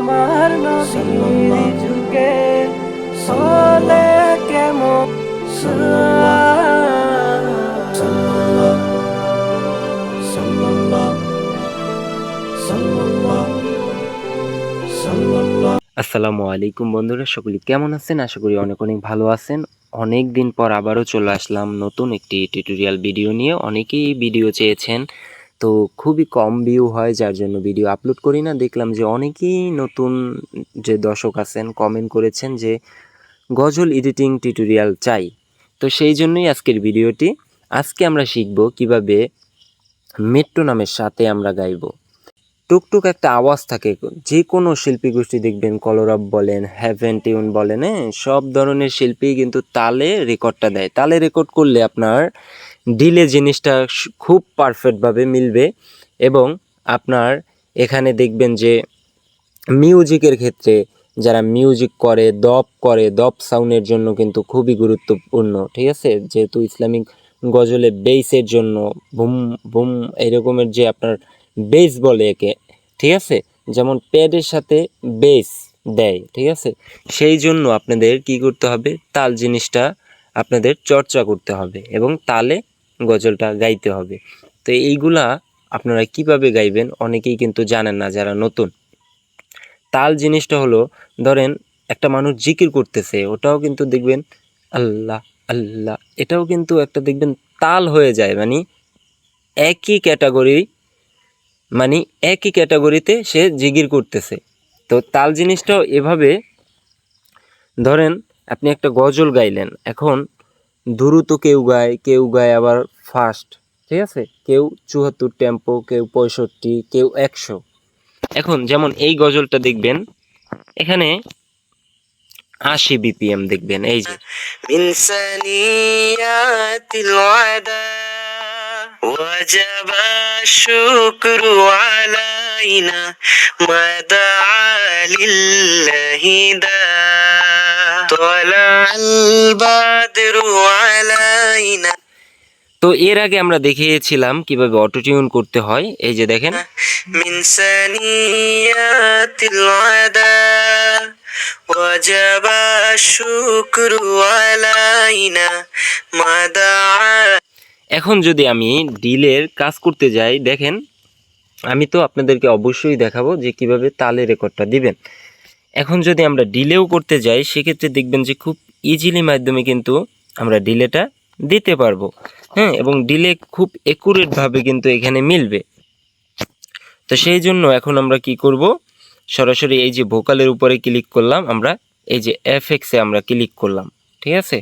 আমার নবীর যুগে হলে কেমন আসসালামু আলাইকুম বন্ধুরা, সকলে কেমন আছেন? আশা করি অনেক অনেক ভালো আছেন। অনেক দিন পর আবারও চলে আসলাম নতুন একটি টিউটোরিয়াল ভিডিও নিয়ে। অনেকেই ভিডিও চেয়েছেন, তো খুবই কম ভিউ হয়, যার জন্য ভিডিও আপলোড করি না। দেখলাম যে অনেকেই নতুন যে দর্শক আছেন কমেন্ট করেছেন যে গজল এডিটিং টিউটোরিয়াল চাই। তো সেই জন্যই আজকের ভিডিওটি। আজকে আমরা শিখব কিভাবে মেট্রোনমের সাথে আমরা গাইব। টুকটুক একটা আওয়াজ থাকে, যে কোনো শিল্পী গোষ্ঠী দেখবেন, কলরব বলেন, হ্যাভেন টিউন বলেন, সব ধরনের শিল্পী কিন্তু তালে রেকর্ডটা দেয়। তালে রেকর্ড করলে আপনার ডিলে জিনিসটা খুব পারফেক্টভাবে মিলবে। এবং আপনার এখানে দেখবেন যে মিউজিকের ক্ষেত্রে যারা মিউজিক করে, দপ সাউন্ডের জন্য কিন্তু খুবই গুরুত্বপূর্ণ, ঠিক আছে। যেহেতু ইসলামিক গজলে বেসের জন্য বুম বুম এরকমের যে আপনার বেস বলে একে, ঠিক আছে, যেমন প্যাডের সাথে বেস দেয়, ঠিক আছে। সেই জন্য আপনাদের কি করতে হবে, তাল জিনিসটা আপনাদের চর্চা করতে হবে এবং তালে গজলটা গাইতে হবে। তো এইগুলা আপনারা কিভাবে গাইবেন অনেকেই কিন্তু জানেন না, যারা নতুন। তাল জিনিসটা হলো, ধরেন একটা মানুষ জিকির করতেছে, ওটাও কিন্তু দেখবেন আল্লাহ আল্লাহ, এটাও কিন্তু একটা দেখবেন তাল হয়ে যায়, একই ক্যাটাগরি মানে একই ক্যাটাগরিতে সে জিকির করতেছে। তো তাল জিনিসটাও এভাবে, ধরেন আপনি একটা গজল গাইলেন, এখন দ্রুত কেউ গায় আবার ফাস্ট, ঠিক আছে, কেউ 74 টেম্পো, কেউ 65, কেউ 100। এখন যেমন এই গজলটা দেখবেন, এখানে 80 BPM দেখবেন। এই যে মিনসানিয়াতিল ওয়াদা ওয়াজাবা শুকরু আলাইনা মাদা লিল্লাহি দা তালাল বাদরু আলাইনা। তো এর আগে আমরা দেখিয়েছিলাম কিভাবে অটোটিউন করতে হয়। এই যে দেখেন, মিনসানিয়াতিল ওয়াদা ওয়াজাবা শুকরু আলাইনা মাদা। এখন যদি আমি ডিলের কাজ করতে যাই, দেখেন আমি তো আপনাদেরকে অবশ্যই দেখাবো যে কিভাবে তালে রেকর্ডটা দিবেন। এখন যদি আমরা ডিলেও করতে যাই, সেক্ষেত্রে দেখবেন যে খুব ইজিলি মাধ্যমে কিন্তু আমরা ডিলেটা দিতে পারবো, হ্যাঁ, এবং ডিলে খুব একুরেটভাবে কিন্তু এখানে মিলবে। তো সেই জন্য এখন আমরা কি করব, সরাসরি এই যে ভোকালের উপরে ক্লিক করলাম, আমরা এই যে এফএক্সে আমরা ক্লিক করলাম, ঠিক আছে।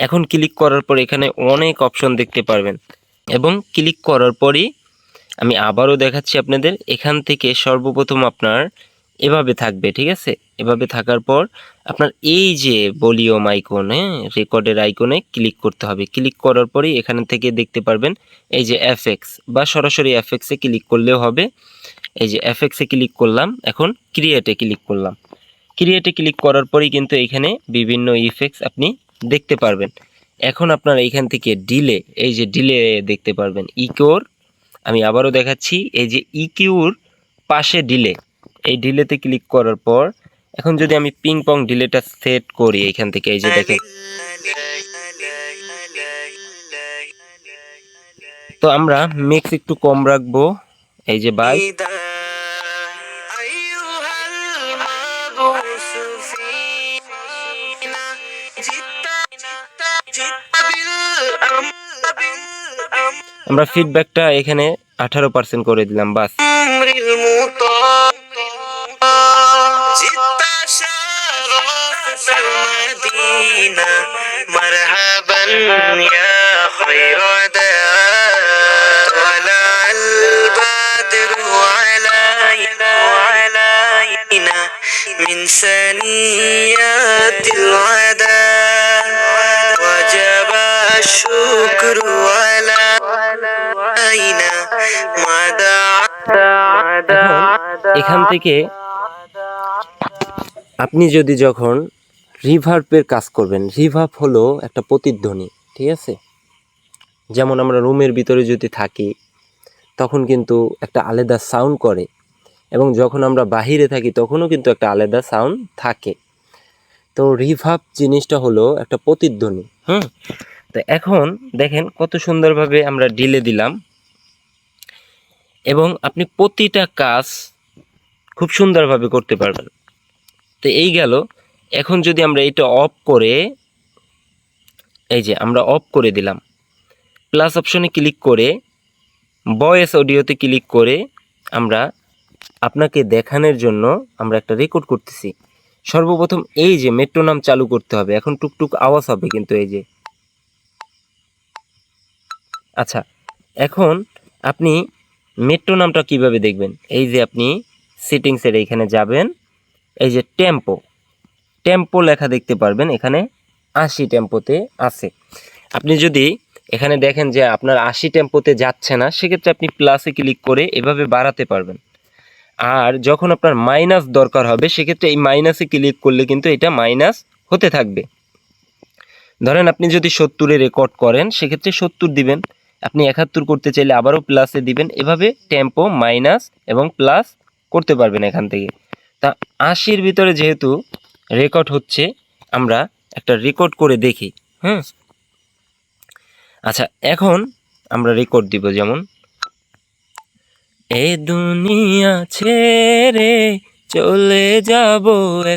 এখন ক্লিক করার পর এখানে অনেক অপশন দেখতে পারবেন, এবং ক্লিক করার পরই আমি আবারও দেখাচ্ছি আপনাদের। এখান থেকে সর্বপ্রথম আপনার এভাবে থাকবে, ঠিক আছে। এভাবে থাকার পর আপনার এই যে ভলিউম আইকনে, রেকর্ডের আইকনে ক্লিক করতে হবে। ক্লিক করার পরই এখান থেকে দেখতে পারবেন এই যে এফএক্স, বা সরাসরি এফএক্সে ক্লিক করলেও হবে। এই যে এফএক্সে ক্লিক করলাম, এখন ক্রিয়েটে ক্লিক করলাম। ক্রিয়েটে ক্লিক করার পরই কিন্তু এখানে বিভিন্ন ইফেক্টস আপনি দেখতে পারবেন। এখন আপনারা এইখান থেকে ডিলে, এই যে ডিলে দেখতে পারবেন, ইকোর, আমি আবারও দেখাচ্ছি, এই যে ইকিউর পাশে ডিলে, এই ডিলেতে ক্লিক করার পর এখন যদি আমি পিং পং ডিলেটা সেট করি এখান থেকে, এই যে দেখেন, তো আমরা মিক্স একটু কম রাখবো, এই যে বাই। আমরা ফিডব্যাকটা এখানে 18% করে দিলাম, বাস। من ثنيات الوداع وجب الشكر علينا ما دعا। এখান থেকে আপনি যদি যখন রিভার্বের কাজ করবেন, রিভার্ব হলো একটা প্রতিধ্বনি, ঠিক আছে। যেমন আমরা রুমের ভিতরে যদি থাকি, তখন কিন্তু একটা আলাদা সাউন্ড করে, এবং যখন আমরা বাহিরে থাকি তখনও কিন্তু একটা আলাদা সাউন্ড থাকে। তো রিভার্ব জিনিসটা হলো একটা প্রতিধ্বনি। তো এখন দেখেন কত সুন্দরভাবে আমরা ডিলে দিলাম এবং আপনি প্রতিটা কাজ খুব সুন্দরভাবে করতে পারবেন। তো এই গেল। এখন যদি আমরা এটা অফ করে, এই যে আমরা অফ করে দিলাম, প্লাস অপশনে ক্লিক করে ভয়েস অডিওতে ক্লিক করে আমরা আপনাকে দেখানোর জন্য আমরা একটা রেকর্ড করতেছি। সর্বপ্রথম এই যে মেট্রোনম চালু করতে হবে, এখন টুকটুক আওয়াজ হবে কিন্তু এই যে। আচ্ছা, এখন আপনি মেট্রোনমটা কিভাবে দেখবেন? এই যে আপনি সেটিংসের এইখানে যাবেন, এই যে টেম্পো লেখা দেখতে পারবেন, এখানে 80 টেম্পোতে আছে। আপনি যদি এখানে দেখেন যে আপনার 80 টেম্পোতে যাচ্ছে না, সেক্ষেত্রে আপনি প্লাসে ক্লিক করে এভাবে বাড়াতে পারবেন। আর যখন আপনার মাইনাস দরকার হবে, সেক্ষেত্রে এই মাইনাসে ক্লিক করলে কিন্তু এটা মাইনাস হতে থাকবে। ধরেন আপনি যদি 70-এ রেকর্ড করেন, সেক্ষেত্রে 70 দিবেন। আপনি 71 করতে চাইলে আবারও প্লাসে দিবেন। এভাবে টেম্পো মাইনাস এবং প্লাস করতে পারবেন এখান থেকে। তা 80-র ভিতরে যেহেতু রেকর্ড হচ্ছে, আমরা একটা রেকর্ড করে দেখি। আচ্ছা, এখন আমরা রেকর্ড দিব, যেমন এ দুনিয়া ছেড়ে চলে যাব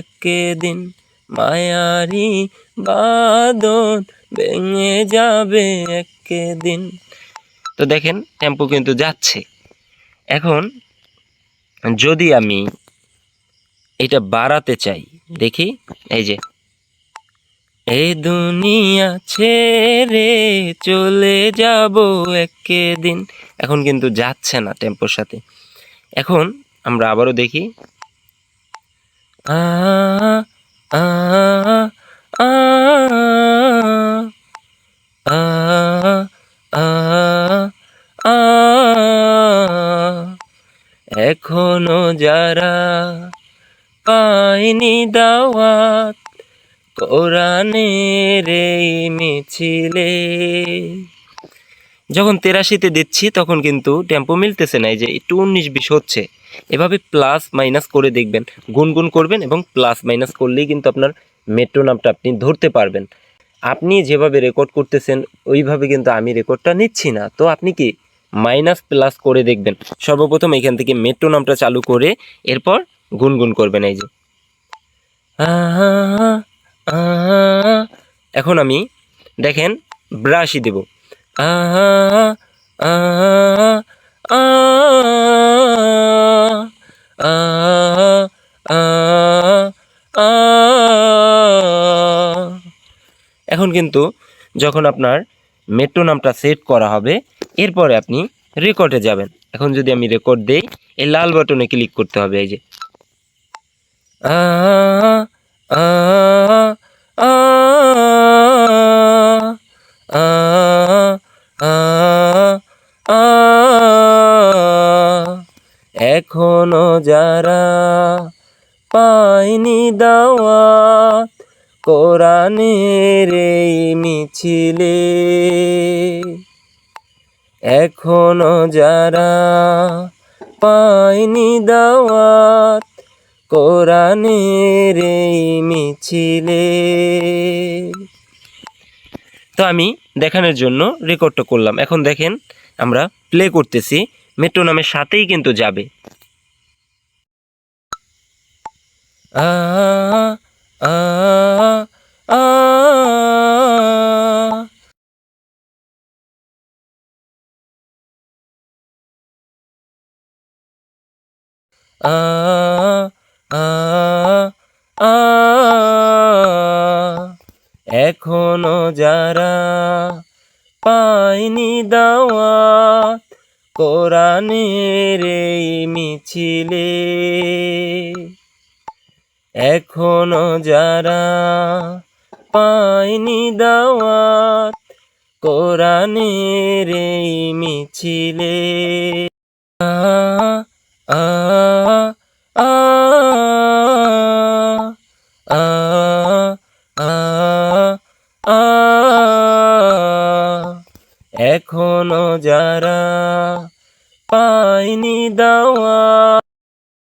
একদিন, মায়ারি বাঁধন ভেঙে যাবে একদিন। তো দেখেন টেম্পো কিন্তু যাচ্ছে। এখন যদি আমি এটা বাড়াতে চাই, দেখি, এই যে এ দুনিয়া ছেড়ে চলে যাব একদিন, এখন কিন্তু যাচ্ছে না টেম্পোর সাথে। এখন আমরা আবারও দেখি, আ আ আ আ আ আ এখনো যারা পায়নি দাওয়াত কোরআনের এই মিছিলে, যখন 83-তে দিচ্ছি তখন কিন্তু টেম্পো মিলতেছে না, এই যে একটু 19-20 হচ্ছে। এভাবে প্লাস মাইনাস করে দেখবেন, গুনগুন করবেন এবং প্লাস মাইনাস করলেই কিন্তু আপনার মেট্রোনমটা আপনি ধরতে পারবেন। আপনি যেভাবে রেকর্ড করতেছেন ওইভাবে কিন্তু আমি রেকর্ডটা নিচ্ছি না। তো আপনি কি মাইনাস প্লাস করে দেখবেন। সর্বপ্রথম এখান থেকে মেট্রোনমটা চালু করে এরপর গুনগুন করবেন, এই যে এখন আমি দেখেন ব্রাশই দেব, এখন কিন্তু যখন আপনার মেট্রোনমটা সেট করা হবে, এরপরে আপনি রেকর্ডে যাবেন। এখন যদি আমি রেকর্ড দেই, এই লাল বাটনে ক্লিক করতে হবে, এই যে এখনো যারা পায়নি দাওয়াত কোরআনের এই মিছিলে, এখনো যারা পায়নি দাওয়াত কোরআনের এই মিছিলে। তো আমি দেখানোর জন্য রেকর্ডটা করলাম। এখন দেখেন আমরা প্লে করতেছি, মেট্রোনমের সাথেই কিন্তু যাবে। আ আ আ আ আ আ এখনো যারা পায়নি দাওয়াত কোরআনের এই মিছিলে, এখনো যারা পায়নি দাওয়াত কোরআনের এই মিছিলে, আ আ আ আ আ আ এখনো যারা